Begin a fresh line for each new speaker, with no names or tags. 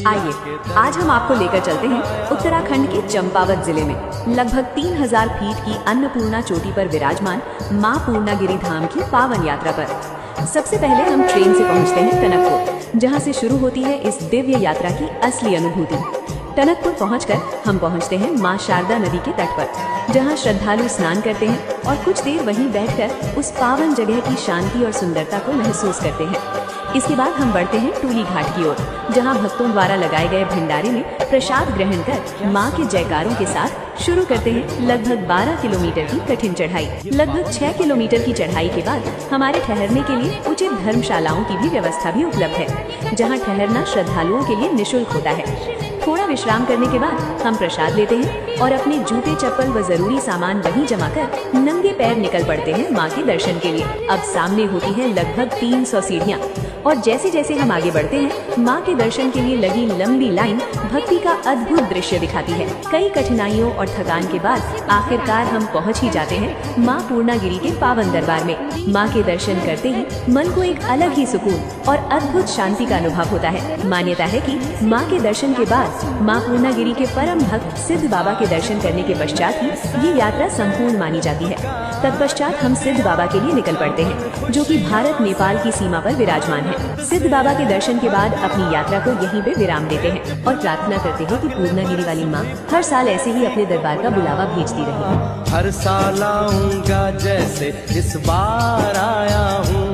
आइए आज हम आपको लेकर चलते हैं उत्तराखंड के चंपावत जिले में लगभग 3000 फीट की अन्नपूर्णा चोटी पर विराजमान मां पूर्णागिरि धाम की पावन यात्रा पर। सबसे पहले हम ट्रेन से पहुंचते हैं टनकपुर, जहां से शुरू होती है इस दिव्य यात्रा की असली अनुभूति। टनकपुर पहुंचकर हम पहुंचते हैं मां शारदा नदी के तट पर, जहां श्रद्धालु स्नान करते हैं और कुछ देर वहीं बैठकर उस पावन जगह की शांति और सुंदरता को महसूस करते हैं। इसके बाद हम बढ़ते हैं टूली घाट की ओर, जहां भक्तों द्वारा लगाए गए भंडारे में प्रसाद ग्रहण कर मां के जयकारों के साथ शुरू करते हैं लगभग 12 किलोमीटर की कठिन चढ़ाई। लगभग 6 किलोमीटर की चढ़ाई के बाद हमारे ठहरने के लिए उचित धर्मशालाओं की भी व्यवस्था भी उपलब्ध है, जहां ठहरना श्रद्धालुओं के लिए निःशुल्क होता है। थोड़ा विश्राम करने के बाद हम प्रसाद लेते हैं और अपने जूते चप्पल व जरूरी सामान वहीं जमा कर नंगे पैर निकल पड़ते हैं मां के दर्शन के लिए। अब सामने होती है लगभग 300 सीढ़ियां और जैसे जैसे हम आगे बढ़ते हैं मां के दर्शन के लिए लगी लंबी लाइन भक्ति का अद्भुत दृश्य दिखाती है। कई कठिनाइयों और थकान के बाद आखिरकार हम पहुंच ही जाते हैं मां पूर्णागिरि के पावन दरबार में। मां के दर्शन करते ही मन को एक अलग ही सुकून और अद्भुत शांति का अनुभव होता है। मान्यता है कि मां के दर्शन के बाद मां पूर्णागिरि के परम भक्त सिद्ध बाबा के दर्शन करने के पश्चात ही ये यात्रा संपूर्ण मानी जाती है। तत्पश्चात हम सिद्ध बाबा के लिए निकल पड़ते हैं, जो कि भारत नेपाल की सीमा पर विराजमान है। सिद्ध बाबा के दर्शन के बाद अपनी यात्रा को यहीं पे विराम देते हैं और प्रार्थना करते हैं कि पूर्णागिरि वाली मां हर साल ऐसे ही अपने दरबार का बुलावा भेजती रहे।
हर साल आऊंगा जैसे इस बार आया हूँ।